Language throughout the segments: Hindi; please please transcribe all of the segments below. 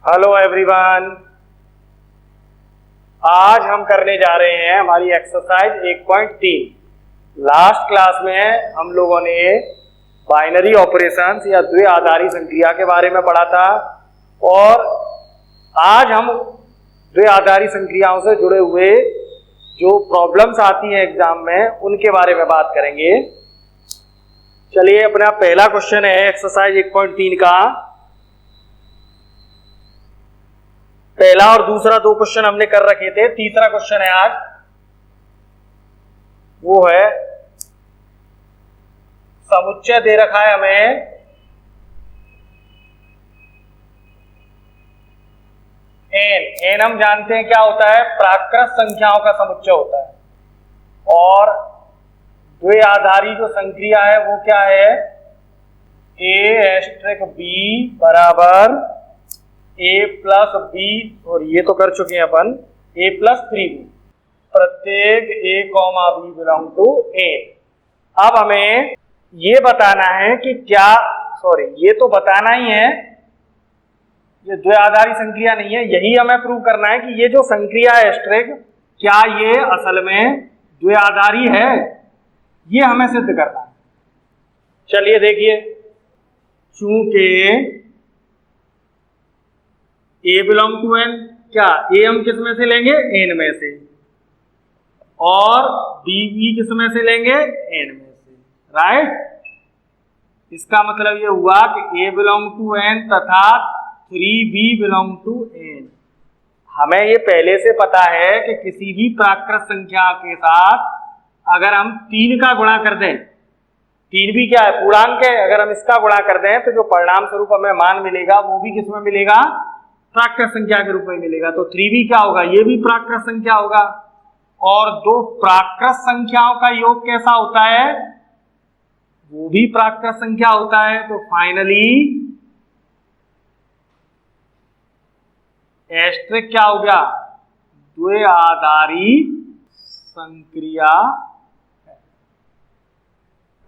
हेलो एवरीवन, आज हम करने जा रहे हैं हमारी एक्सरसाइज 1.3। लास्ट क्लास में हम लोगों ने बाइनरी ऑपरेशंस या द्विआधारी संक्रिया के बारे में पढ़ा था और आज हम द्विआधारी संक्रियाओं से जुड़े हुए जो प्रॉब्लम्स आती हैं एग्जाम में उनके बारे में बात करेंगे। चलिए, अपना पहला क्वेश्चन है एक्सरसाइज 1.3 का। पहला और दूसरा दो क्वेश्चन हमने कर रखे थे, तीसरा क्वेश्चन है आज, वो है समुच्चय दे रखा है हमें एन हम जानते हैं क्या होता है, प्राकृत संख्याओं का समुच्चय होता है। और द्विआधारी जो संक्रिया है वो क्या है, a*b बराबर a प्लस b, और ये तो कर चुके हैं अपन, a प्लस 3b, प्रत्येक a comma b belong to a। अब हमें ये बताना है कि क्या, ये तो बताना ही है, ये द्विआधारी संक्रिया नहीं है, यही हमें प्रूव करना है कि ये जो संक्रिया है एस्टेरिक, क्या ये असल में द्विआधारी है, ये हमें सिद्ध करना है। चलिए देखिए, चूंकि a बिलोंग टू n, क्या a हम किस में से लेंगे, n में से, और b किस में से लेंगे, n में से, राइट। इसका मतलब ये हुआ कि a बिलोंग टू n तथा 3b बिलोंग टू n। हमें ये पहले से पता है कि किसी भी प्राकृत संख्या के साथ अगर हम 3 का गुणा कर दें, 3 भी क्या है, पूर्णांक है, अगर हम इसका गुणा कर दें तो जो परिणाम स्वरूप हमें मान मिलेगा वो भी किसमें मिलेगा, प्राकृत संख्या के रूप में मिलेगा। तो 3b क्या होगा, ये भी प्राकृत संख्या होगा। और दो प्राकृत संख्याओं का योग कैसा होता है, वो भी प्राकृत संख्या होता है। तो फाइनली एस्टेरिक क्या हो गया, द्विआधारी संक्रिया है।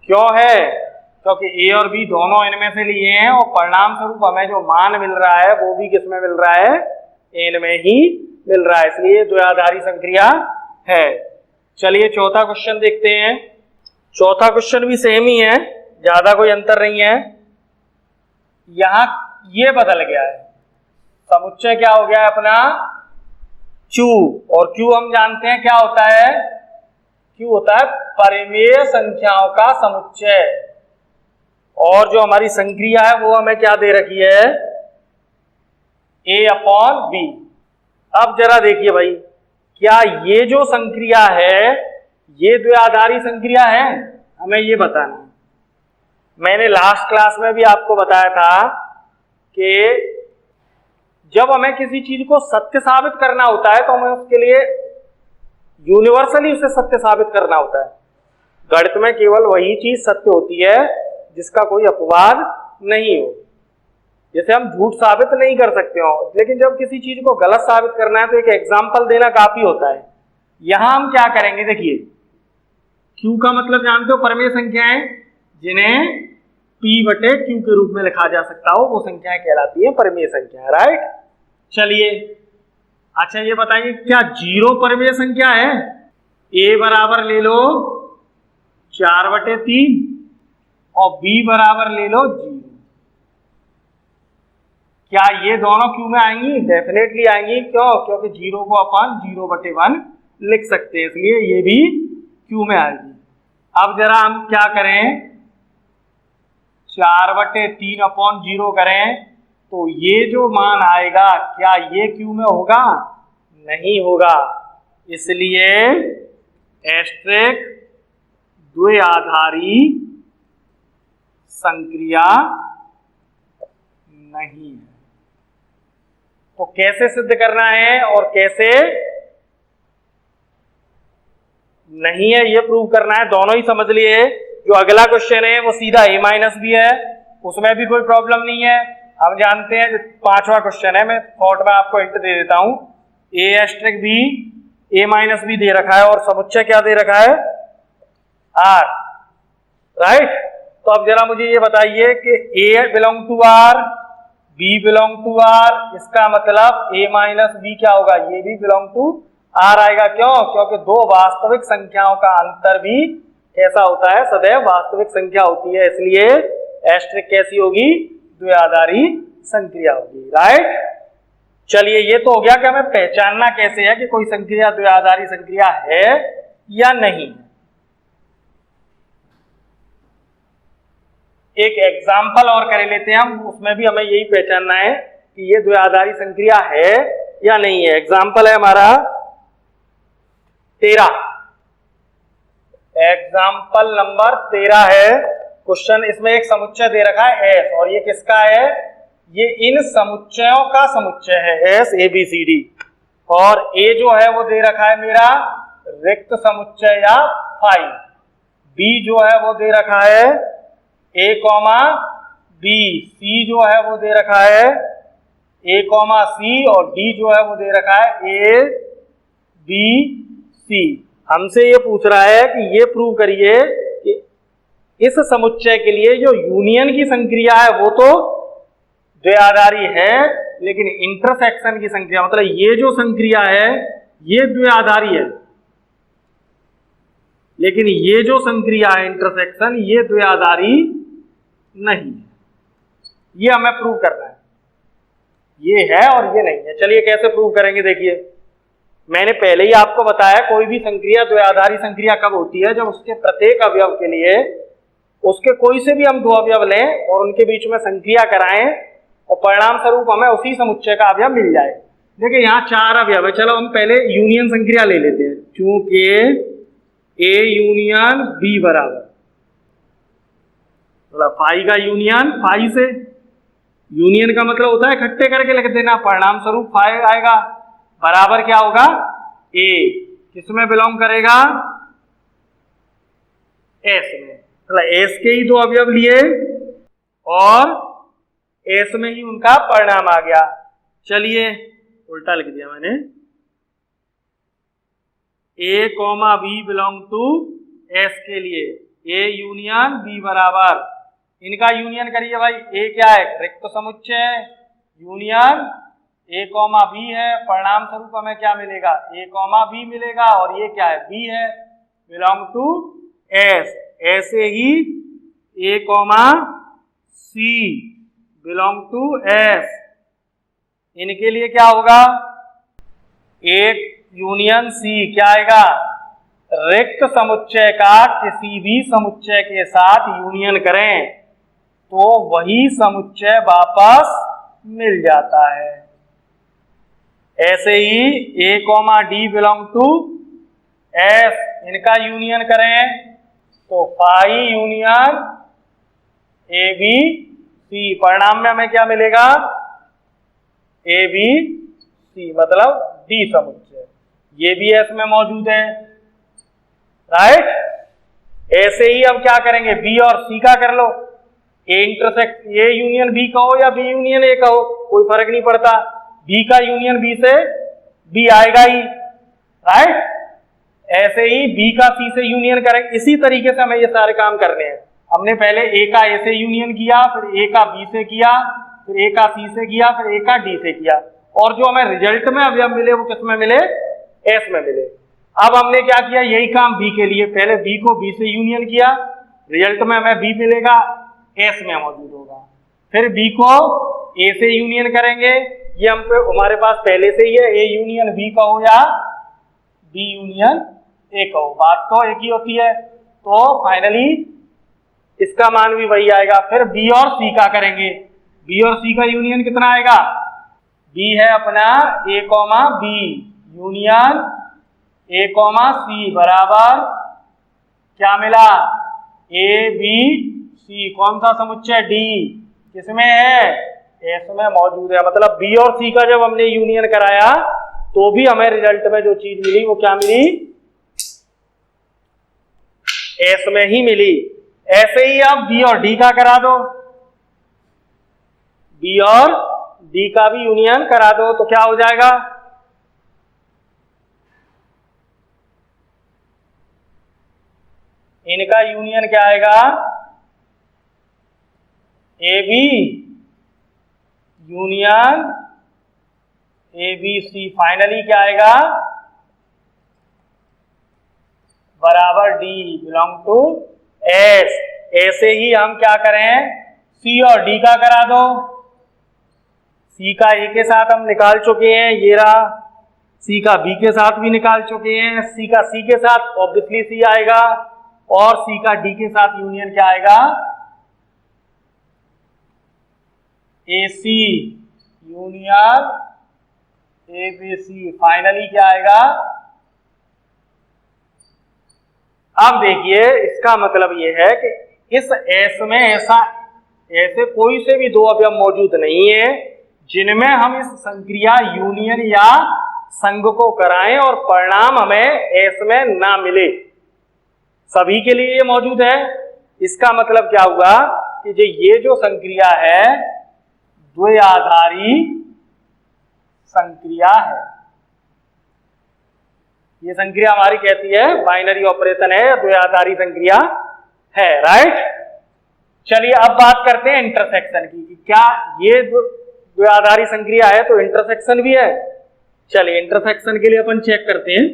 क्यों है, क्योंकि a और b दोनों इनमें से लिए हैं और परिणाम स्वरूप हमें जो मान मिल रहा है वो भी किसमें मिल रहा है, n में ही मिल रहा है, इसलिए द्विआधारी संक्रिया है। चलिए चौथा क्वेश्चन देखते हैं। चौथा क्वेश्चन भी सेम ही है, ज्यादा कोई अंतर नहीं है। यहां ये बदल गया है, समुच्चय क्या हो गया है अपना, Q, और Q हम जानते हैं क्या होता है, Q होता है परिमेय संख्याओं का समुच्चय। और जो हमारी संक्रिया है वो हमें क्या दे रखी है, a/b। अब जरा देखिए भाई, क्या ये जो संक्रिया है ये द्विआधारी संक्रिया है, हमें ये बताना है। मैंने लास्ट क्लास में भी आपको बताया था कि जब हमें किसी चीज को सत्य साबित करना होता है तो हमें उसके लिए यूनिवर्सली उसे सत्य साबित करना होता है। गणित में केवल वही चीज सत्य होती है जिसका कोई अपवाद नहीं हो। जैसे हम झूठ साबित नहीं कर सकते हो, लेकिन जब किसी चीज को गलत साबित करना है तो एक एग्जाम्पल देना काफी होता है। यहां हम क्या करेंगे, देखिए Q का मतलब जानते हो, परमेय संख्याएं जिन्हें P/Q के रूप में लिखा जा सकता हो वो संख्याएं कहलाती है परमेय संख्या, राइट। चलिए अच्छा ये बताइए, क्या 0 परमेय संख्या है, a बराबर ले लो 4/3 और b बराबर ले लो 0। क्या ये दोनों Q में आएंगी, डेफिनेटली आएंगी। क्यों, क्योंकि 0 को अपन 0/1 लिख सकते हैं, इसलिए ये भी Q में आएगी। अब जरा हम क्या करें, 4/3/0 करें तो ये जो मान आएगा क्या ये Q में होगा, नहीं होगा, इसलिए एस्टेरिक द्विआधारी संक्रिया नहीं है। तो कैसे सिद्ध करना है और कैसे नहीं है ये प्रूव करना है, दोनों ही समझ लिए। जो अगला क्वेश्चन है वो सीधा a-b है, उसमें भी कोई प्रॉब्लम नहीं है, हम जानते हैं। 5वां क्वेश्चन है, मैं थॉट में आपको हिंट दे देता हूं, a*b a-b दे रखा है और समुच्चय क्या दे रखा है, r, राइट। तो अब जरा मुझे ये बताइए कि a belong to r, B belong to R, इसका मतलब ए माइनस बी क्या होगा, ये भी बिलोंग टू आर आएगा। क्यों? क्योंकि दो वास्तविक संख्याओं का अंतर भी कैसा होता है, सदैव वास्तविक संख्या होती है, इसलिए एस्टेरिक कैसी होगी, द्विआधारी संक्रिया होगी। राइट। चलिए ये तो हो गया कि हमें पहचानना कैसे है कि कोई संक्रिया द्विआधारी संक्रिया है या नहीं। एक एग्जाम्पल और कर लेते हैं हम, उसमें भी हमें यही पहचानना है कि ये द्विआधारी संक्रिया है या नहीं है। एग्जाम्पल है हमारा 13, एग्जाम्पल नंबर 13 है क्वेश्चन। इसमें एक समुच्चय दे रखा है एस, और ये किसका है, ये इन समुच्चयों का समुच्चय है S A B C D, और ए जो है वो दे रखा है मेरा रिक्त समुच्चय या फाई, बी जो है वो दे रखा है ए कॉमा बी, सी जो है वो दे रखा है ए कॉमा सी, और डी जो है वो दे रखा है ए बी सी। हमसे ये पूछ रहा है कि ये प्रूव करिए कि इस समुच्चय के लिए जो यूनियन की संक्रिया है वो तो द्विआधारी है, लेकिन इंटरसेक्शन की संक्रिया, मतलब ये जो संक्रिया है ये द्विआधारी है, लेकिन ये जो संक्रिया है इंटरसेक्शन ये द्विआधारी नहीं है। ये हमें प्रूव करना है, ये है और ये नहीं है। चलिए कैसे प्रूव करेंगे, देखिए मैंने पहले ही आपको बताया कोई भी संक्रिया द्विआधारी संक्रिया कब होती है, जब उसके प्रत्येक अवयव के लिए उसके कोई से भी हम दो अवयव लें और उनके बीच में संक्रिया कराएं और परिणाम स्वरूप हमें उसी समुच्चय का अवयव मिल जाए। देखिए यहाँ 4 अवयव है, चलो हम पहले यूनियन संक्रिया ले लेते हैं। चूंकि ए यूनियन बी बराबर, मतलब फाई का यूनियन फाई से, यूनियन का मतलब होता है इकट्ठे करके लिख देना, परिणाम स्वरूप फाई आएगा, बराबर क्या होगा ए, किसमें बिलोंग करेगा, एस में, मतलब एस के ही दो अवयव लिए और एस में ही उनका परिणाम आ गया। चलिए उल्टा लिख दिया मैंने, A comma B belong to S के लिए ए यूनियन बी बराबर, इनका यूनियन करिए भाई, ए क्या है रिक्त समुच्चय, यूनियन ए कॉमा बी है, परिणाम स्वरूप हमें क्या मिलेगा ए कॉमा बी मिलेगा, और ये क्या है बी है, बिलोंग टू एस। ऐसे ही A comma C belong to S, इनके लिए क्या होगा ए यूनियन सी क्या आएगा, रिक्त समुच्चय का किसी भी समुच्चय के साथ यूनियन करें तो वही समुच्चय वापस मिल जाता है। ऐसे ही A comma D belong to S, इनका यूनियन करें तो phi union A B C, परिणाम में हमें क्या मिलेगा ए बी सी, मतलब डी समुच्चय, ये भी एस में मौजूद है। राइट। ऐसे ही अब क्या करेंगे, बी और सी का कर लो, A intersect A union B कहो या बी यूनियन ए कहो कोई फर्क नहीं पड़ता, बी का यूनियन बी से बी आएगा ही। राइट। ऐसे ही बी का सी से यूनियन करेंगे, इसी तरीके से हमें ये सारे काम करने हैं। हमने पहले ए का ए से यूनियन किया, फिर ए का बी से किया, फिर ए का सी से किया, फिर ए का डी से किया, और जो हमें रिजल्ट में अवयव मिले वो किस में मिले, एस में मिले। अब हमने क्या किया, यही काम बी के लिए, पहले बी को बी से यूनियन किया, रिजल्ट में हमें बी मिलेगा, एस में मौजूद होगा। फिर बी को ए से यूनियन करेंगे, ये हम पे हमारे पास पहले से ही है, ए यूनियन बी कहो या बी यूनियन ए कहो, बात तो एक ही होती है। तो फाइनली इसका मान भी वही आएगा। फिर बी और सी का करेंगे, बी और सी का यूनियन कितना आएगा, बी है अपना A comma B union A comma C बराबर क्या मिला ए बी सी, कौन सा समुच्चय डी, किसमें है एस में मौजूद है। मतलब बी और सी का जब हमने यूनियन कराया तो भी हमें रिजल्ट में जो चीज मिली वो क्या मिली, एस में ही मिली। ऐसे ही आप बी और डी का करा दो, बी और डी का भी यूनियन करा दो तो क्या हो जाएगा, इनका यूनियन क्या आएगा A B union A B C, finally क्या आएगा बराबर डी बिलोंग टू एस। ऐसे ही हम क्या करें, सी और डी का करा दो। सी का ए के साथ हम निकाल चुके हैं, ये रहा। सी का बी के साथ भी निकाल चुके हैं। सी का सी के साथ ऑब्वियसली सी आएगा, और सी का डी के साथ यूनियन क्या आएगा A C union A B C, finally क्या आएगा। अब देखिए इसका मतलब ये है कि इस एस में ऐसे कोई से भी दो अवयव मौजूद नहीं है जिनमें हम इस संक्रिया यूनियन या संघ को कराएं और परिणाम हमें एस में ना मिले। सभी के लिए ये मौजूद है। इसका मतलब क्या हुआ कि ये जो संक्रिया है द्वयाधारी संक्रिया है। ये संक्रिया हमारी कहती है बाइनरी ऑपरेशन है, द्वयाधारी संक्रिया है, राइट। चलिए अब बात करते हैं इंटरसेक्शन की, कि क्या ये द्वयाधारी संक्रिया है तो इंटरसेक्शन भी है। चलिए इंटरसेक्शन के लिए अपन चेक करते हैं।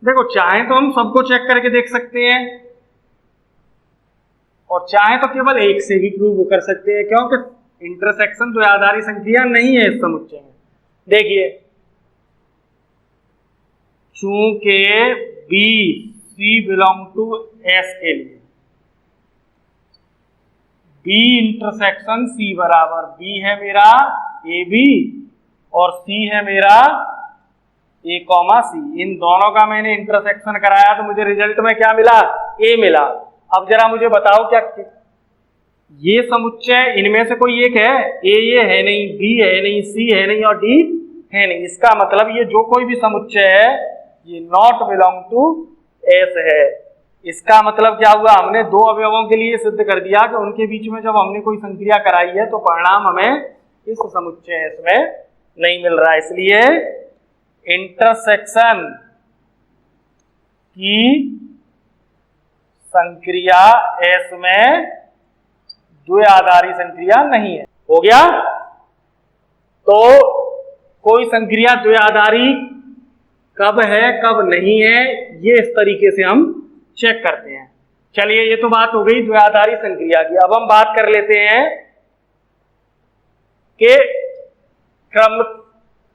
देखो चाहे तो हम सबको चेक करके देख सकते हैं, और चाहे तो केवल एक से भी प्रूव कर सकते हैं, क्योंकि इंटरसेक्शन द्वयाधारी संक्रिया नहीं है इस समुच्चय में। देखिए चूंकि B C belong to S के लिए बी इंटरसेक्शन सी बराबर, बी है मेरा ए बी और सी है मेरा ए कॉमा सी। इन दोनों का मैंने इंटरसेक्शन कराया तो मुझे रिजल्ट में क्या मिला, ए मिला। अब जरा मुझे बताओ क्या ये समुच्चय इनमें से कोई एक है, ए ये है नहीं, बी है नहीं, सी है नहीं और डी है नहीं। इसका मतलब ये जो कोई भी समुच्चय है ये नॉट बिलोंग टू एस है। इसका मतलब क्या हुआ, हमने दो अवयवों के लिए सिद्ध कर दिया कि उनके बीच में जब हमने कोई संक्रिया कराई है तो परिणाम हमें इस समुच्चय एस में नहीं मिल रहा है। इसलिए इंटरसेक्शन की संक्रिया एस में द्वयाधारी संक्रिया नहीं है। हो गया। तो कोई संक्रिया द्वयाधारी कब है कब नहीं है ये इस तरीके से हम चेक करते हैं। चलिए ये तो बात हो गई द्वयाधारी संक्रिया की। अब हम बात कर लेते हैं कि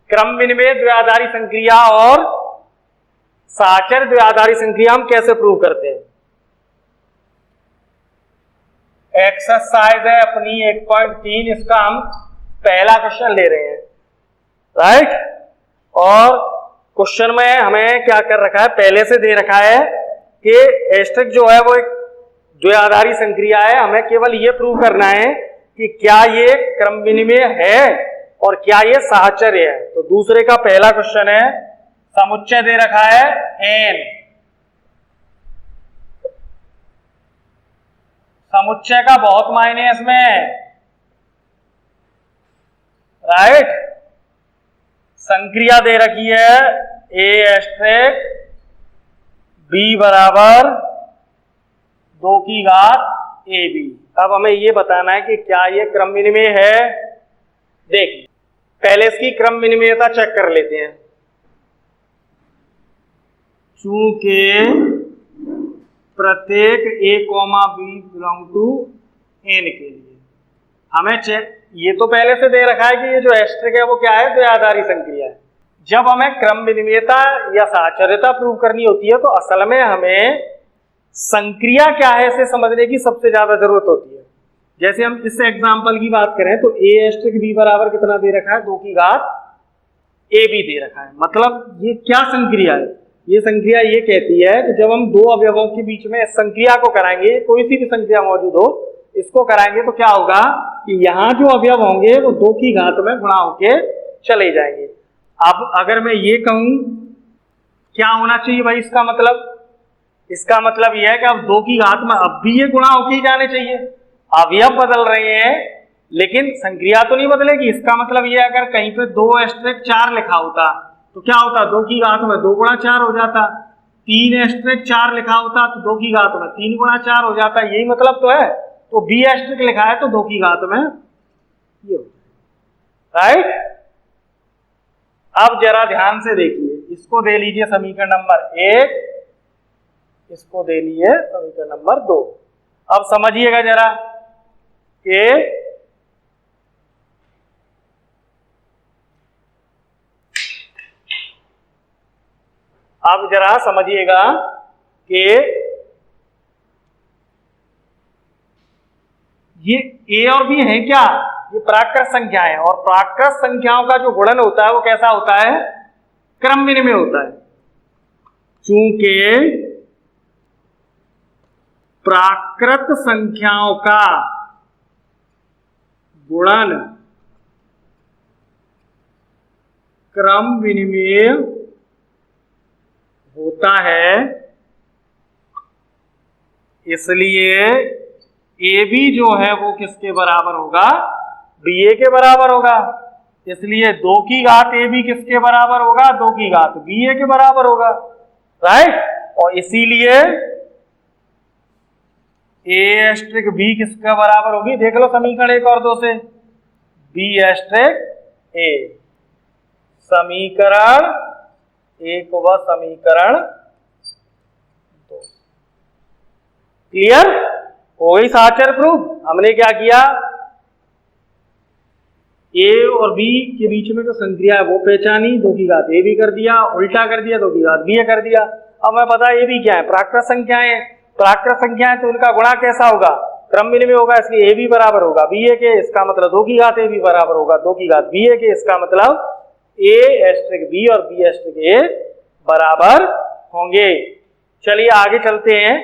क्रम विनिमय द्वयाधारी संक्रिया और साचर द्वयाधारी संक्रिया हम कैसे प्रूव करते हैं। एक्सरसाइज है अपनी 1.3, इसका हम पहला क्वेश्चन ले रहे हैं, राइट। और क्वेश्चन में हमें क्या कर रखा है, पहले से दे रखा है कि एस्टेरिक जो है वो एक द्वयाधारी संक्रिया है। हमें केवल ये प्रूव करना है कि क्या ये क्रम विनिमय है और क्या ये साहचर्य है। तो दूसरे का पहला क्वेश्चन है, समुच्चय दे रखा है एन, समुच्चय का बहुत मायने है इसमें, राइट। संक्रिया दे रखी है ए एस्टेरिक बी बराबर 2 की घात ए बी। अब हमें ये बताना है कि क्या ये क्रम विनिमय है। देखिए पहले इसकी क्रम विनिमयता चेक कर लेते हैं। चूंकि प्रत्येक A comma B belong to N के लिए हमें चेक, ये तो पहले से दे रखा है कि ये जो एस्टेरिक है वो क्या है, द्वयाधारी संक्रिया है। जब हमें क्रम विनिमयता या साहचर्यता प्रूव करनी होती है तो असल में हमें संक्रिया क्या है इसे समझने की सबसे ज्यादा जरूरत होती है। जैसे हम इस एग्जांपल की बात करें तो ए एस्टेरिक बी बराबर कितना दे रखा है, 2 की घात ए बी दे रखा है। मतलब ये क्या संक्रिया है, ये संक्रिया ये कहती है कि जब हम दो अवयवों के बीच में संक्रिया को कराएंगे, कोई सी भी संक्रिया मौजूद हो इसको कराएंगे तो क्या होगा कि यहाँ जो अवयव होंगे वो 2 की घात में गुणा होके चले जाएंगे। अब अगर मैं ये कहूं क्या होना चाहिए भाई, इसका मतलब यह है कि अब 2 की घात में अब भी ये गुणा होके ही जाने चाहिए। अवयव बदल रहे हैं लेकिन संक्रिया तो नहीं बदलेगी। इसका मतलब ये अगर कहीं पे 2 एस्टेरिक 4 लिखा होता तो क्या होता, 2 की घात में 2 गुणा 4 हो जाता। 3 एस्टेरिक 4 लिखा होता तो 2 की घात में 3 गुणा 4 हो जाता। यही मतलब तो है। तो बी एस्टेरिक लिखा है तो 2 की घात में ये होता है, राइट। अब जरा ध्यान से देखिए, इसको दे लीजिए समीकरण नंबर 1, इसको दे लीजिए समीकरण नंबर 2। अब समझिएगा जरा कि अब जरा समझिएगा कि ये ए और बी है क्या, ये प्राकृत संख्याएं, और प्राकृत संख्याओं का जो गुणन होता है वो कैसा होता है, क्रम विनिमय होता है। चूंकि प्राकृत संख्याओं का गुणन क्रम विनिमय होता है, इसलिए ए बी जो है वो किसके बराबर होगा, बी ए के बराबर होगा। इसलिए 2 की घात ए बी किसके बराबर होगा, 2 की घात बी ए के बराबर होगा, राइट। और इसीलिए ए एस्ट्रिक बी किसके बराबर होगी, देख लो समीकरण 1 और 2 से, बी एस्ट्रिक ए। समीकरण 1 व समीकरण 2 क्लियर हो गई। साहचर्य प्रूफ हमने क्या किया, ए और बी के बीच में जो संक्रिया है वो पहचानी, 2 की घात ए बी कर दिया, उल्टा कर दिया 2 की घात बी ए कर दिया। अब मैं पता ए बी क्या है, प्राकृत संख्याएं, प्राकृत संख्याएं तो उनका गुणा कैसा होगा, क्रम विनिमय होगा, इसलिए ए बी बराबर होगा बी ए के, इसका मतलब 2 की घात ए बी बराबर होगा 2 की घात बी ए के, इसका मतलब ए एस्ट्रिक बी और बी एस्ट्रिक ए बराबर होंगे। चलिए आगे चलते हैं।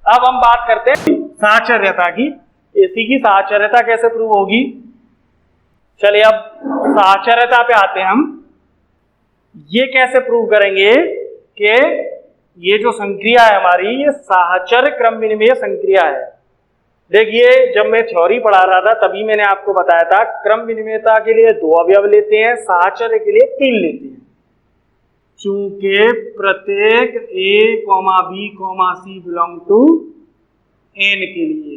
अब हम बात करते हैं साहचर्यता की, इसी की साहचर्यता कैसे प्रूव होगी। चलिए अब साहचर्यता पे आते हैं हम। ये कैसे प्रूव करेंगे कि ये जो संक्रिया है हमारी, ये साहचर्य क्रम विनिमय संक्रिया है। देखिए जब मैं थ्योरी पढ़ा रहा था तभी मैंने आपको बताया था क्रम विनिमयता के लिए 2 अवयव लेते हैं, साहचर्य के लिए 3 लेते हैं। चूंकि प्रत्येक A B C belong to N के लिए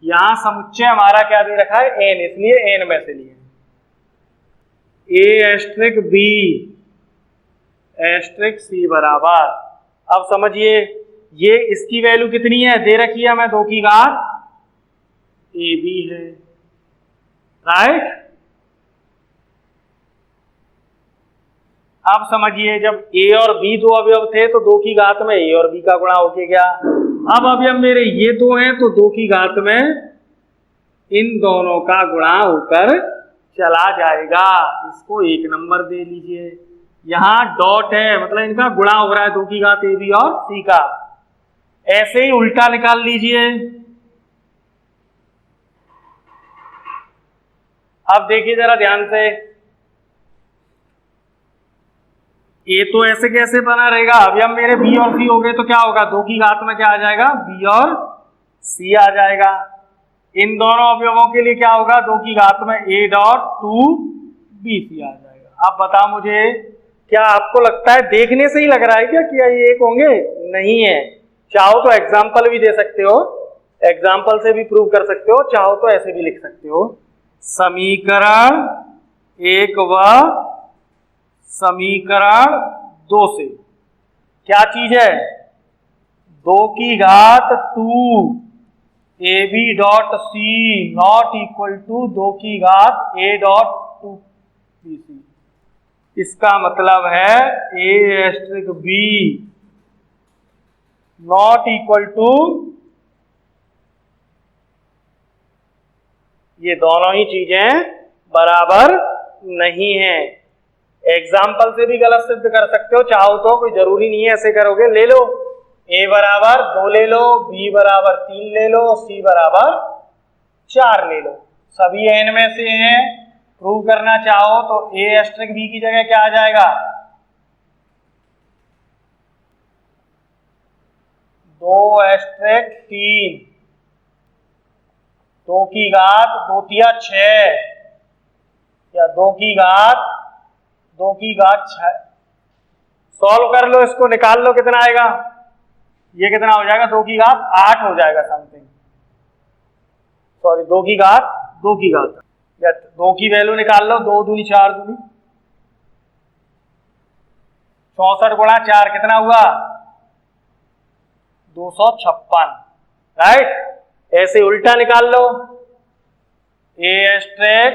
यहां समुच्चय हमारा क्या दे रखा है, एन, इसलिए एन में से लिए ए एस्ट्रिक बी एस्ट्रिक सी बराबर। अब समझिए ये इसकी वैल्यू कितनी है, दे रखी है हमें 2 की घात ए बी है, राइट। अब समझिए जब ए और बी 2 अवयव थे तो 2 की घात में ए और बी का गुणा होके गया। अब अवयव मेरे ये 2 हैं तो 2 की घात में इन दोनों का गुणा होकर चला जाएगा, इसको 1 नंबर दे लीजिए। यहां डॉट है मतलब इनका गुणा हो रहा है 2 की घात ए बी और सी का। ऐसे ही उल्टा निकाल लीजिए। अब देखिए जरा ध्यान से, ए तो ऐसे कैसे बना रहेगा, अवयव मेरे बी और सी हो गए तो क्या होगा, 2 की घात में क्या आ जाएगा, बी और सी आ जाएगा। इन दोनों अवयवों के लिए क्या होगा, 2 की घात में ए डॉट 2 बी सी आ जाएगा। अब बताओ मुझे, क्या आपको लगता है, देखने से ही लग रहा है क्या कि ये एक होंगे, नहीं है। चाहो तो एग्जाम्पल भी दे सकते हो, एग्जाम्पल से भी प्रूव कर सकते हो, चाहो तो ऐसे भी लिख सकते हो। समीकरण 1 व समीकरण 2 से क्या चीज है, 2 की घात 2 A B dot C not equal to 2 की घात ए डॉट 2 बी सी। इसका मतलब है A asterisk B not equal to, ये दोनों ही चीजें बराबर नहीं है। एग्जाम्पल से भी गलत सिद्ध कर सकते हो, चाहो तो, कोई जरूरी नहीं है ऐसे करोगे। ले लो ए बराबर 2 ले लो, बी बराबर 3 ले लो, सी बराबर 4 ले लो, सभी एन में से हैं। प्रूव करना चाहो तो ए एस्ट्रिक बी की जगह क्या आ जाएगा, 2 एस्ट्रिक 3, 2 की घात 2 तिया 6 या 2 की घात 6। सॉल्व कर लो, इसको निकाल लो, कितना आएगा, ये कितना हो जाएगा, 2 की घात 8 हो जाएगा समथिंग, सॉरी 2 की घात या 2 की वैल्यू निकाल लो, 2 दूनी 4 दूनी 64 गुणा 4 कितना हुआ? 256, राइट। ऐसे उल्टा निकाल लो, a asterisk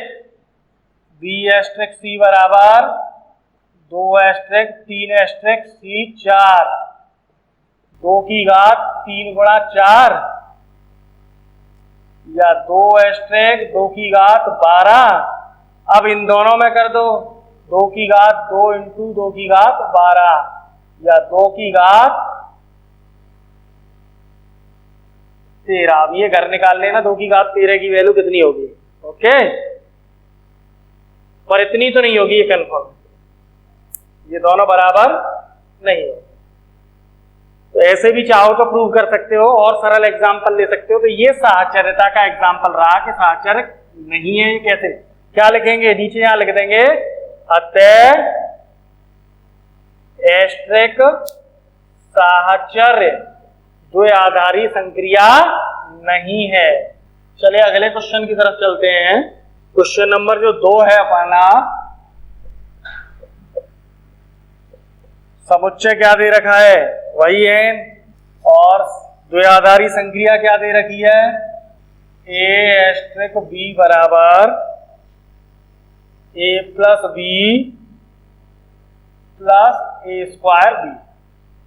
b asterisk c बराबर 2 एस्ट्रिक 3 एस्ट्रिक c 4, 2 की घात 3 गुणा 4 या 2 एस्ट्रिक 2 की घात 12। अब इन दोनों में कर दो, 2 की घात 2 इंटू 2 की घात 12 या 2 की घात 13। अब ये घर निकाल लेना, 2 की घात 13 की वैल्यू कितनी होगी, ओके। पर इतनी तो नहीं होगी, ये कंफर्म, ये दोनों बराबर नहीं हो। तो ऐसे भी चाहो तो प्रूव कर सकते हो और सरल एग्जाम्पल ले सकते हो। तो ये साहचर्यता का एग्जाम्पल रहा कि साहचर्य नहीं है। ये कैसे, क्या लिखेंगे, नीचे यहां लिख देंगे, अतः एस्ट्रिक साहचर्य द्विआधारी संक्रिया नहीं है। चलिए अगले क्वेश्चन की तरफ चलते हैं। क्वेश्चन नंबर जो 2 है अपना, समुच्चय क्या दे रखा है, वही है, और द्विआधारी संक्रिया क्या दे रखी है, a एस्ट्रिक b बराबर a plus b plus a square b,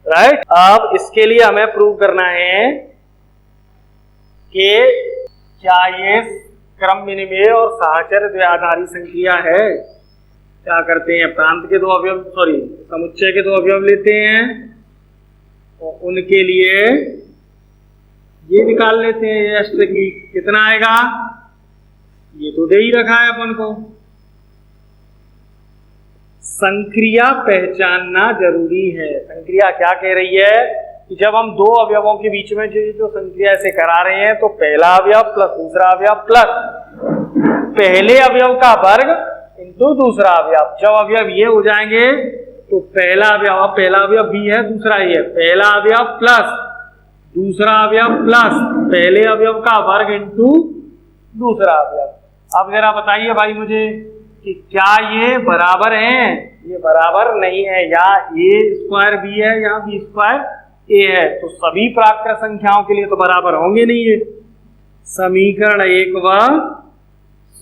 right. अब इसके लिए हमें प्रूव करना है कि क्या ये क्रम विनिमेय और साहचर्य द्विआधारी संक्रिया है। क्या करते हैं, प्रांत के 2 अवयव, सॉरी समुच्चय के 2 अवयव लेते हैं और उनके लिए ये निकाल लेते हैं, ये एस्ट्रिक b कितना आएगा, ये तो दे ही रखा है अपन को। संक्रिया पहचानना जरूरी है। संक्रिया क्या कह रही है कि जब हम 2 अवयवों के बीच में जो संक्रिया से करा रहे हैं, तो पहला अवयव प्लस दूसरा अवयव प्लस पहले अवयव का वर्ग इंटू दूसरा अवयव। जब अवयव ये हो जाएंगे तो पहला अवयव b है, दूसरा ये है, पहला अवयव प्लस दूसरा अवयव प्लस पहले अवयव का वर्ग इंटू दूसरा अवयव। अब जरा बताइए भाई मुझे कि क्या ये बराबर हैं? ये बराबर नहीं है, या a स्क्वायर b है या b स्क्वायर a है, तो सभी प्राकृत संख्याओं के लिए तो बराबर होंगे नहीं। ये समीकरण 1 व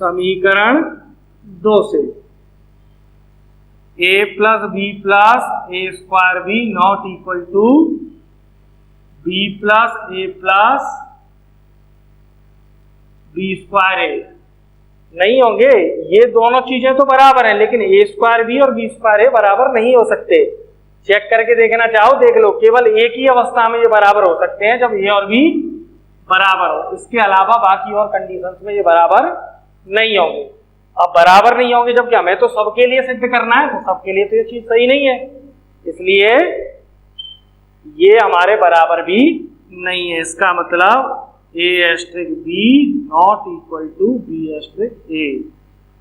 समीकरण 2 से a plus b plus a square b not equal to b plus a plus b square a नहीं होंगे। ये दोनों चीजें तो बराबर हैं, लेकिन a स्क्वायर b और b स्क्वायर a बराबर नहीं हो सकते। चेक करके देखना चाहो देख लो, केवल एक ही अवस्था में ये बराबर हो सकते हैं, जब a और b बराबर हो। इसके अलावा बाकी और कंडीशंस में ये बराबर नहीं होंगे। अब बराबर नहीं होंगे जबकि हमें तो सबके लिए सिद्ध करना है, तो सबके लिए तो ये चीज सही नहीं है, इसलिए ये हमारे बराबर भी नहीं है। इसका मतलब a asterisk b not equal to b asterisk a।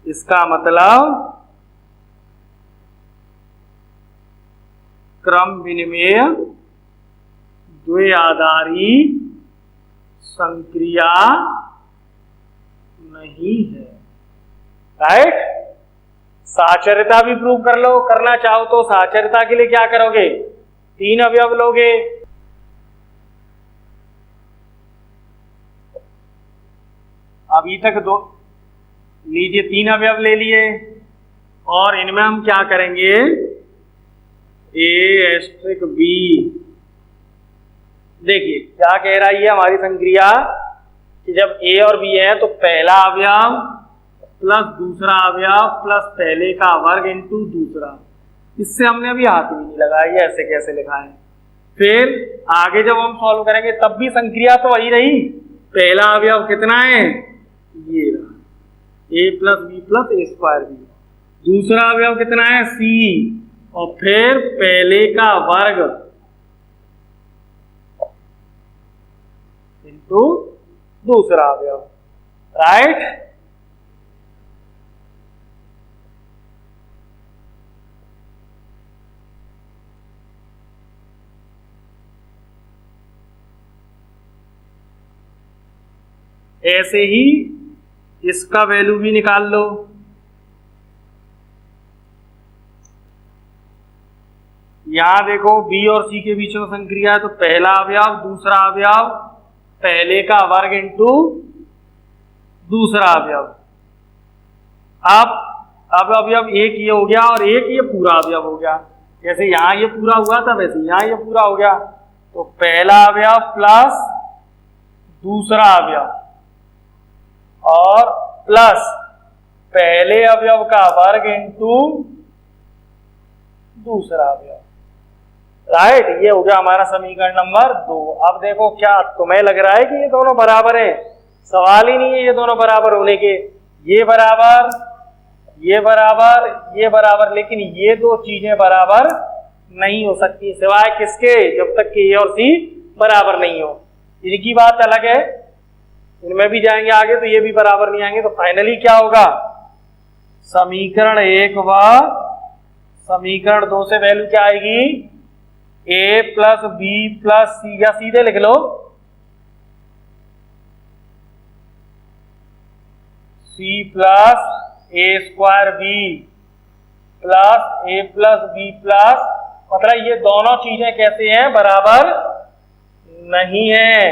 इसका मतलब क्रम विनिमेय द्विआधारी संक्रिया नहीं है, राइट। साहचर्यता भी प्रूव कर लो, करना चाहो तो। साहचर्यता के लिए क्या करोगे, 3 अवयव लोगे, अभी तक 2 लीजिए, 3 अवयव ले लिए, और इनमें हम क्या करेंगे, a एस्ट्रिक b। देखिए क्या कह रही है हमारी संक्रिया कि जब a और b है तो पहला अवयव प्लस दूसरा अवयव प्लस पहले का वर्ग इंटू दूसरा। इससे हमने अभी हाथ भी नहीं लगाया, ऐसे कैसे लिखा है। फिर आगे जब हम सॉल्व करेंगे तब भी संक्रिया तो वही रही। पहला अवयव कितना है, ये रहा, a plus b plus a square b। दूसरा अवयव कितना है, c, और फिर पहले का वर्ग इंटू दूसरा अवयव, राइट। ऐसे ही इसका वैल्यू भी निकाल लो। यहां देखो बी और सी के बीच में संक्रिया है, तो पहला अवयव दूसरा अवयव, पहले का वर्ग इंटू दूसरा अवयव। अब अवयव एक ये हो गया और एक ये पूरा अवयव हो गया। जैसे यहां ये पूरा हुआ था वैसे यहां ये पूरा हो गया। तो पहला अवयव प्लस दूसरा अवयव और प्लस पहले अवयव का वर्ग इंटू दूसरा अवयव। राइट, ये हो गया हमारा समीकरण नंबर 2। अब देखो, क्या तुम्हें लग रहा है कि ये दोनों बराबर है? सवाल ही नहीं है ये दोनों बराबर होने के। ये बराबर, ये बराबर, ये बराबर, लेकिन ये दो चीजें बराबर नहीं हो सकती सिवाय किसके? जब तक कि ए और सी बराबर नहीं हो। इनकी बात अलग है, इनमें भी जाएंगे आगे तो ये भी बराबर नहीं आएंगे। तो फाइनली क्या होगा? समीकरण 1 व समीकरण 2 से वैल्यू क्या आएगी? ए प्लस बी प्लस सी, या सीधे लिख लो सी प्लस ए स्क्वायर बी प्लस ए प्लस बी प्लस, मतलब ये दोनों चीजें कैसे हैं? बराबर नहीं है।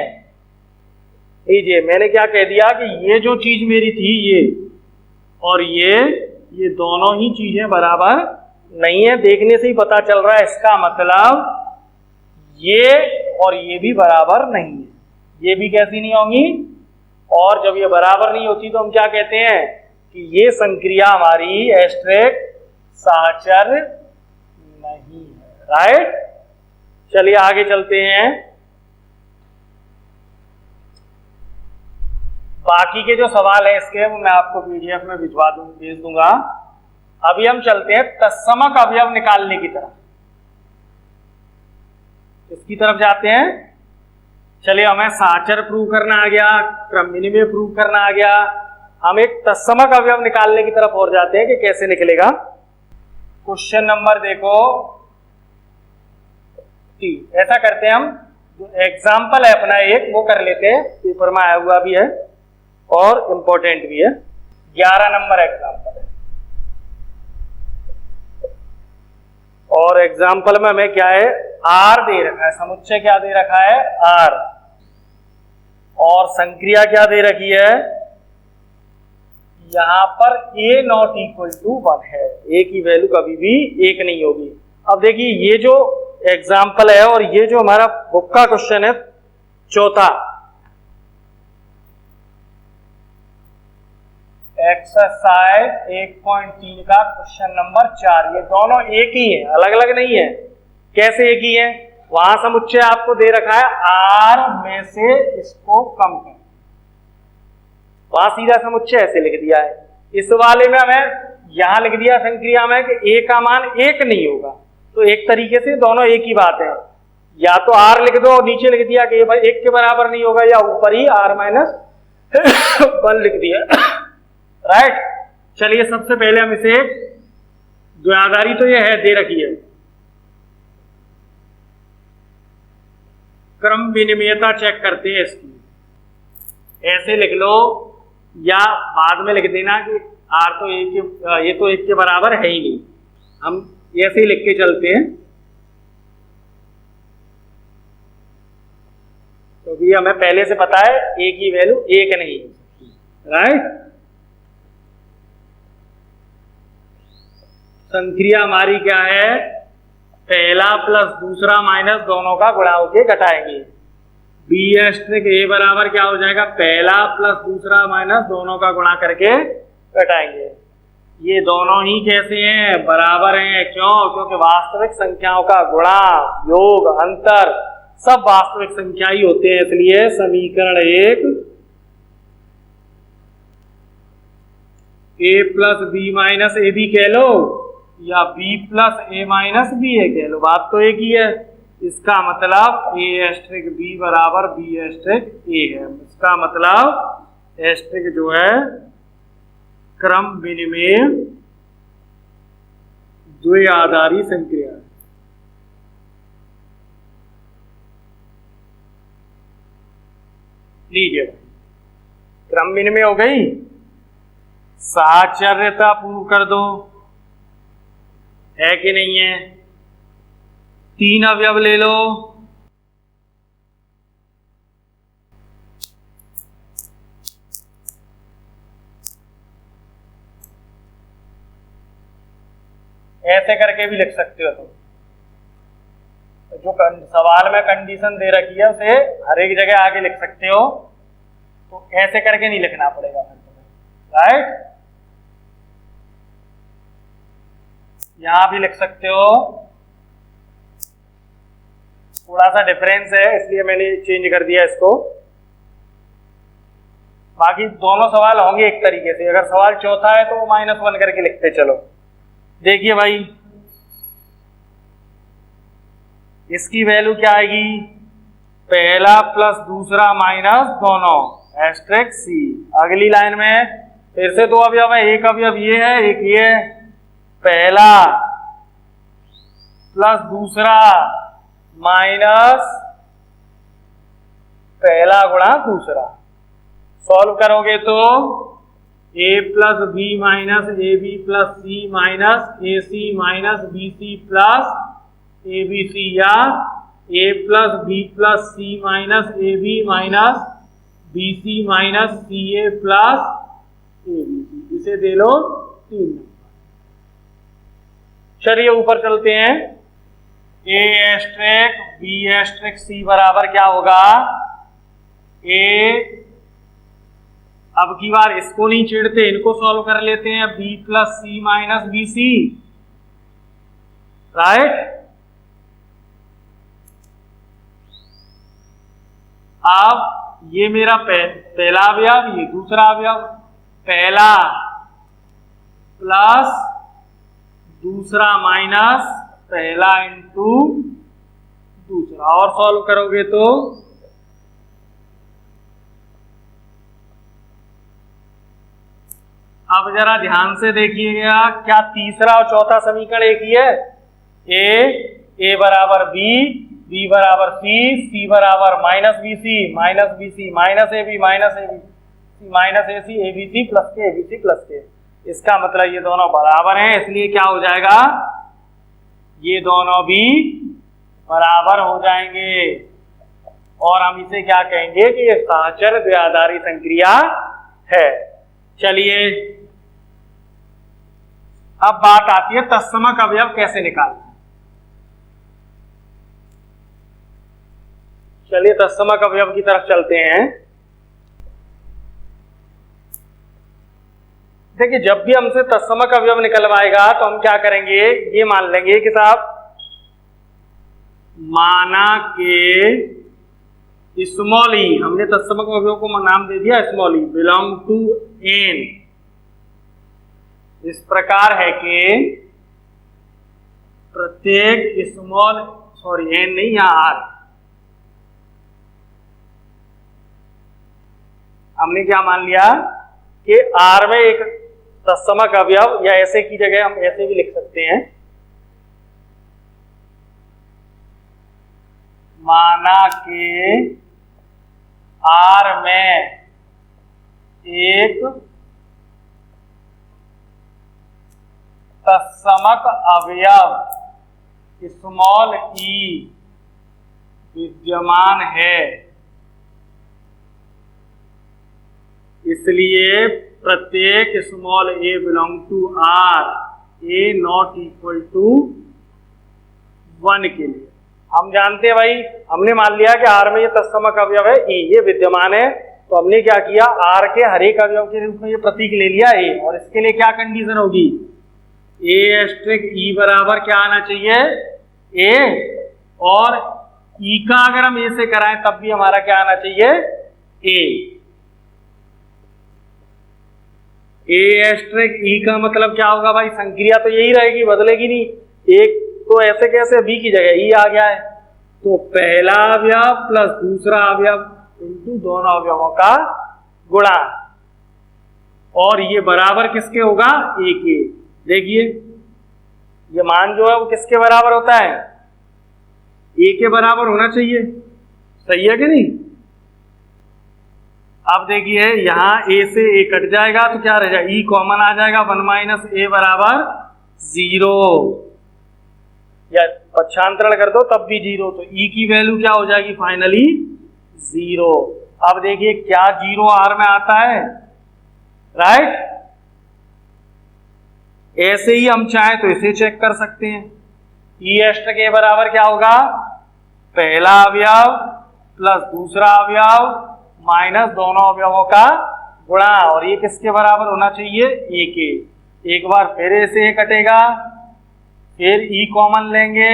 लीजिए, मैंने क्या कह दिया कि ये जो चीज मेरी थी ये और ये दोनों ही चीजें बराबर नहीं है। देखने से ही पता चल रहा है, इसका मतलब ये और ये भी बराबर नहीं है। ये भी कैसी नहीं होंगी? और जब ये बराबर नहीं होती तो हम क्या कहते हैं कि ये संक्रिया हमारी एस्टेरिक साचर नहीं है। राइट, चलिए आगे चलते हैं। बाकी के जो सवाल है इसके वो मैं आपको पीडीएफ में भेज दूंगा। अभी हम चलते हैं तत्समक अवयव निकालने की तरफ। इसकी तरफ जाते हैं। चलिए, हमें साचर प्रूव करना आ गया, क्रम विनिमय प्रूव करना आ गया। हम एक तत्समक अवयव निकालने की तरफ और जाते हैं कि कैसे निकलेगा। क्वेश्चन नंबर देखो 3। ऐसा करते हैं, हम जो एग्जाम्पल है अपना एक वो कर लेते हैं, पेपर में आया हुआ भी है और इंपॉर्टेंट भी है। 11 नंबर एग्जाम्पल है और एग्जाम्पल में हमें क्या है? आर दे रखा है, समुच्चय क्या दे रखा है? आर, और संक्रिया क्या दे रखी है? यहां पर a नॉट इक्वल टू 1 है। a की वैल्यू कभी भी 1 नहीं होगी। अब देखिए, ये जो एग्जाम्पल है और ये जो हमारा बुक का क्वेश्चन है चौथा, एक्सरसाइज 1.3 का क्वेश्चन नंबर 4, ये दोनों एक ही है, अलग अलग नहीं है। कैसे एक ही है? वहां समुच्चय आपको दे रखा है आर में से इसको कम कर, वहां सीधा समुच्चय ऐसे लिख दिया है। इस वाले में हमें यहां लिख दिया संक्रिया में कि ए का मान 1 नहीं होगा। तो एक तरीके से दोनों एक ही बात है। या तो आर लिख दो और नीचे लिख दिया कि 1 के बराबर नहीं होगा, या ऊपर ही आर माइनस 1 लिख दिया। राइट, चलिए सबसे पहले हम इसे द्विआधारी तो ये है दे रखी है, क्रम विनिमयता चेक करते हैं इसकी। ऐसे लिख लो या बाद में लिख देना कि आर तो ये तो 1 के बराबर है ही नहीं। हम ऐसे ही लिख के चलते हैं, तो भी हमें पहले से पता है ए की वैल्यू 1 नहीं है। राइट, संक्रिया हमारी क्या है? पहला प्लस दूसरा माइनस दोनों का गुणा होके घटाएंगे। बी एस्ट्रिक ए बराबर क्या हो जाएगा? पहला प्लस दूसरा माइनस दोनों का गुणा करके घटाएंगे। ये दोनों ही कैसे हैं? बराबर हैं। क्यों? क्योंकि वास्तविक संख्याओं का गुणा, योग, अंतर सब वास्तविक संख्या ही होते हैं। इसलिए समीकरण 1 ए प्लस बी माइनस ए भी कह लो या बी प्लस ए माइनस बी ए कह लो, बात तो एक ही है। इसका मतलब ए एस्ट्रिक बी बराबर बी एस्ट्रिक ए है। इसका मतलब एस्ट्रिक जो है क्रम विनिमय द्विआधारी संक्रिया है। लीजिए, क्रम विनिमय हो गई। साहचर्यता प्रूव कर दो, है कि नहीं है। 3 अवयव ले लो, ऐसे करके भी लिख सकते हो तुम। जो सवाल में कंडीशन दे रखी है उसे हर एक जगह आगे लिख सकते हो, तो ऐसे करके नहीं लिखना पड़ेगा फिर तुम्हें, राइट। यहां भी लिख सकते हो, थोड़ा सा डिफरेंस है इसलिए मैंने चेंज कर दिया इसको। बाकी दोनों सवाल होंगे एक तरीके से। अगर सवाल चौथा है तो -1 करके लिखते चलो। देखिए भाई, इसकी वैल्यू क्या आएगी, पहला प्लस दूसरा माइनस दोनों, एस्ट्रिक सी। अगली लाइन में फिर से 2 अवयव है, एक अवयव ये है, एक ये है। पहला प्लस दूसरा माइनस पहला गुणा दूसरा। सॉल्व करोगे तो a plus B minus A B plus C minus A C minus B C plus A B C, या a plus B plus C minus A B minus B C minus C A plus A B C. इसे दे लो 3 नंबर। चलिए ऊपर चलते हैं। a एस्ट्रिक बी एस्ट्रिक सी बराबर क्या होगा, a, अब की बार इसको नहीं छेड़ते, इनको सॉल्व कर लेते हैं। b plus C minus B सी, राइट। अब ये मेरा पहला अवयव, ये दूसरा अवयव। पहला प्लस दूसरा माइनस पहला इंटू दूसरा, और सॉल्व करोगे तो अब जरा ध्यान से देखिएगा, क्या तीसरा और चौथा समीकरण एक ही है। ए बराबर बी, बी बराबर सी, सी बराबर minus B C minus A B minus A B minus A C, A B C plus के, ए बी सी प्लस के। इसका मतलब ये दोनों बराबर हैं, इसलिए क्या हो जाएगा, ये दोनों भी बराबर हो जाएंगे। और हम इसे क्या कहेंगे कि ये सहचर द्विआधारी संक्रिया है। चलिए अब बात आती है तत्समक अवयव कैसे निकालना है। चलिए तत्समक अवयव की तरफ चलते हैं। देखिए, जब भी हमसे तत्समक अवयव निकलवाएगा तो हम क्या करेंगे, ये मान लेंगे कि साहब माना के स्मॉल ई, हमने तत्समक अवयव को नाम दे दिया small e, belong to N. इस प्रकार है कि प्रत्येक स्मॉल, सॉरी एन नहीं, यहां आर, हमने क्या मान लिया कि आर में एक तत्समक अवयव, या ऐसे की जगह हम ऐसे भी लिख सकते हैं, माना कि आर में एक तत्समक अवयव स्मॉल ई विद्यमान है, इसलिए प्रत्येक small a belong to R, a not equal to 1 के लिए हम जानते हैं भाई, हमने मान लिया कि आर में ये तत्समक अवयव है ई, ये विद्यमान है। तो हमने क्या किया, आर के हर एक अवयव के रूप में ये प्रतीक ले लिया ए, और इसके लिए क्या कंडीशन होगी, ए एस्ट्रिक ई बराबर क्या आना चाहिए, ए, और ई का अगर हम ए से कराएं तब भी हमारा क्या आना चाहिए, ए। ए एस्ट्रिक ई का मतलब क्या होगा भाई, संक्रिया तो यही रहेगी, बदलेगी नहीं। एक तो ऐसे कैसे बी की जगह ई आ गया है, तो पहला अवयव प्लस दूसरा अवयव इंटू दोनों अवयवों का गुणा, और ये बराबर किसके होगा, ए के। देखिए ये मान जो है वो किसके बराबर होता है, ए के बराबर होना चाहिए, सही है कि नहीं। अब देखिए यहाँ a से a कट जाएगा तो क्या रह जाएगा, e कॉमन आ जाएगा, 1 माइनस a बराबर 0, या पक्षांतरण कर दो तब भी 0, तो e की वैल्यू क्या हो जाएगी फाइनली 0। अब देखिए क्या 0 r में आता है, राइट। ऐसे ही हम चाहें तो इसे चेक कर सकते हैं, e एक्स्ट्रा के बराबर क्या होगा, पहला अवयव प्लस दूसरा अवयव माइनस दोनों अवयवों का गुणा, और ये किसके बराबर होना चाहिए, a के। एक बार फिर ऐसे कटेगा, फिर e कॉमन लेंगे,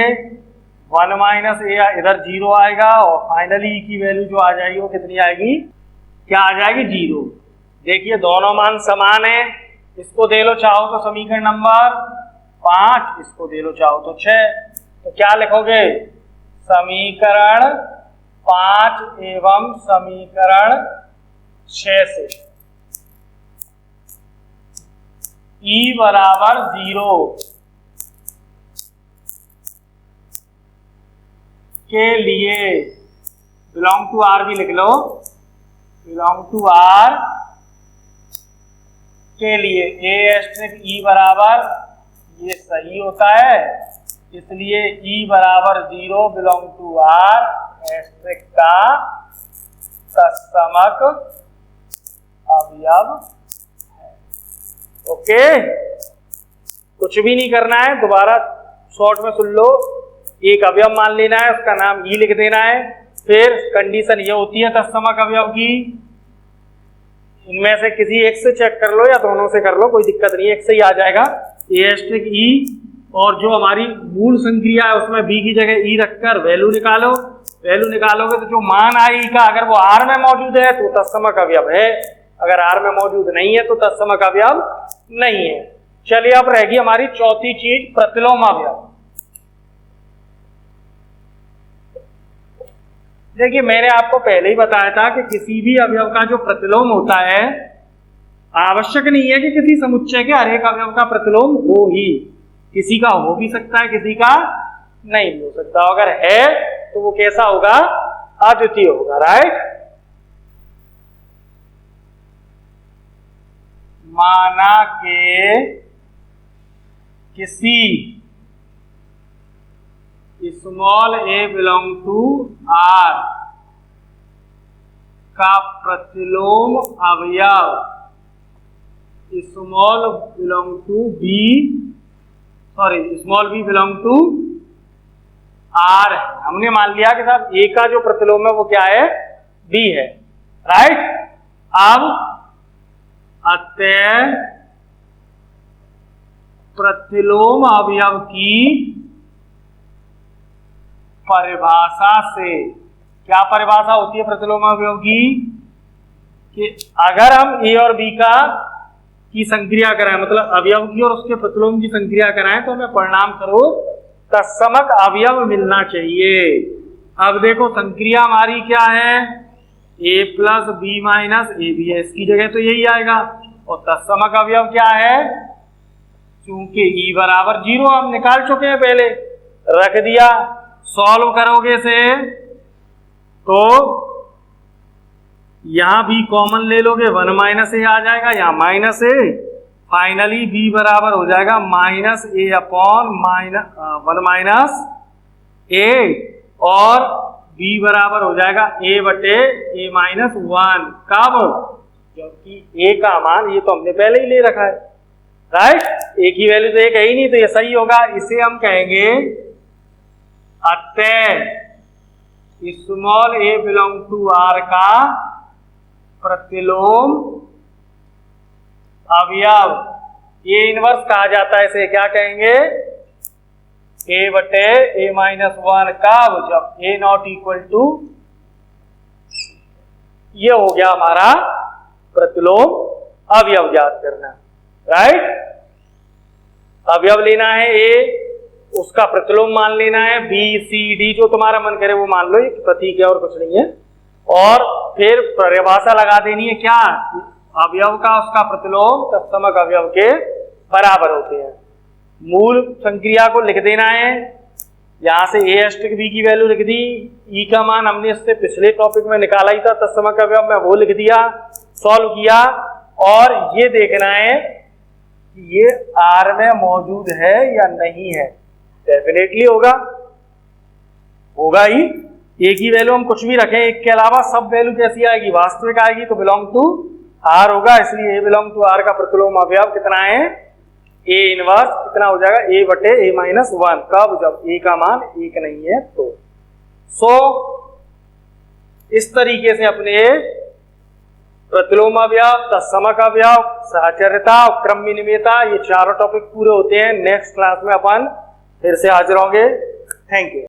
1 माइनस a इधर 0 आएगा, और फाइनली e की वैल्यू जो आ जाएगी वो कितनी आएगी, क्या आ जाएगी 0। देखिए दोनों मान समान है, इसको दे लो चाहो तो समीकरण नंबर 5, इसको दे लो चाहो तो 6, तो क्या लिखोगे, समीकरण 5 एवं समीकरण 6 से e बराबर 0 के लिए बिलोंग टू r भी लिख लो, बिलोंग टू r के लिए a एस्ट्रिक e बराबर, ये सही होता है, इसलिए e बराबर 0 बिलोंग टू r एस्ट्रिक का तत्समक अवयव है। ओके, कुछ भी नहीं करना है, दोबारा शॉर्ट में सुन लो, एक अवयव मान लेना है, उसका नाम e लिख देना है, फिर कंडीशन ये होती है तत्समक अवयव की, इनमें से किसी एक से चेक कर लो या दोनों से कर लो, कोई दिक्कत नहीं है, एक से ही आ जाएगा a एस्ट्रिक e, और जो हमारी मूल संक्रिया है उसमें b की जगह e रखकर वैल्यू निकालो, वैल्यू निकालोगे तो जो मान आई का अगर वो r में मौजूद है तो तत्समक अवयव है, अगर r में मौजूद नहीं है तो तत्समक अवयव नहीं है। चलिए अब रहेगी हमारी चौथी चीज, प्रतिलोम अवयव। देखिए मैंने आपको पहले ही बताया था कि किसी भी अवयव का जो प्रतिलोम होता है, आवश्यक नहीं है कि किसी समुच्चय के हर एक अवयव का प्रतिलोम हो ही, किसी का हो भी सकता है, किसी का नहीं भी हो सकता, अगर है तो वो कैसा होगा, अद्वितीय होगा, राइट। माना के किसी small a belong to r का प्रतिलोम अवयव small belong to b, sorry small b belong to r है। हमने मान लिया कि साहब a का जो प्रतिलोम है वो क्या है, b है, राइट। अब अतः प्रतिलोम अवयव की परिभाषा से, क्या परिभाषा होती है प्रतिलोम अवयव की, कि अगर हम a और b की संक्रिया कराएं, मतलब अवयव की और उसके प्रतिलोम की संक्रिया कराएं, तो हमें परिणाम स्वरूप तत्समक अवयव मिलना चाहिए। अब देखो संक्रिया हमारी क्या है, a plus B minus A b है, इसकी जगह तो यही आएगा, और तत्समक अवयव क्या है, चूंकि e बराबर 0 हम निकाल चुके हैं पहले, रख दिया, सॉल्व करोगे से तो यहां भी कॉमन ले लोगे, 1 माइनस ए आ जाएगा, यहां माइनस ए, फाइनली b बराबर हो जाएगा माइनस ए अपॉन 1 माइनस ए, और b बराबर हो जाएगा a बटे a माइनस 1। कब, क्योंकि a का मान ये तो हमने पहले ही ले रखा है, राइट, a की वैल्यू तो एक है ही नहीं, तो ये सही होगा। इसे हम कहेंगे अतः small a belong to r का प्रतिलोम अवयव, ये इनवर्स कहा जाता है, इसे क्या कहेंगे, a बटे a माइनस 1। कब, जब a नॉट इक्वल टू, ये हो गया हमारा प्रतिलोम अवयव ज्ञात करना, राइट। अवयव लेना है a, उसका प्रतिलोम मान लेना है b c d, जो तुम्हारा मन करे वो मान लो, ये प्रतीक है और कुछ नहीं है, और फिर परिभाषा लगा देनी है क्या, अवयव का उसका प्रतिलोम तत्समक अवयव के बराबर होते हैं। मूल संक्रिया को लिख देना है, यहां से ए एस्टिक बी की वैल्यू लिख दी, ई का मान हमने इससे पिछले टॉपिक में निकाला ही था, तत्सम का अवयव मैं वो लिख दिया, सॉल्व किया, और ये देखना है कि ये आर में मौजूद है या नहीं है। डेफिनेटली होगा ही। ए की वैल्यू हम कुछ भी रखें, एक के अलावा सब वैल्यू कैसी आएगी, वास्तविक आएगी, तो बिलोंग टू आर होगा, इसलिए ए बिलोंग टू आर का प्रतिलोम अवयव कितना है, ए इनवर्स कितना हो जाएगा, ए बटे ए माइनस 1। कब, जब ए का मान 1 नहीं है तो। इस तरीके से अपने प्रतिलोम अवयव, तत्समक अवयव, सहचर्यता और क्रम विनिमयता, ये चारों टॉपिक पूरे होते हैं। नेक्स्ट क्लास में अपन फिर से हाजिर होंगे। Thank you.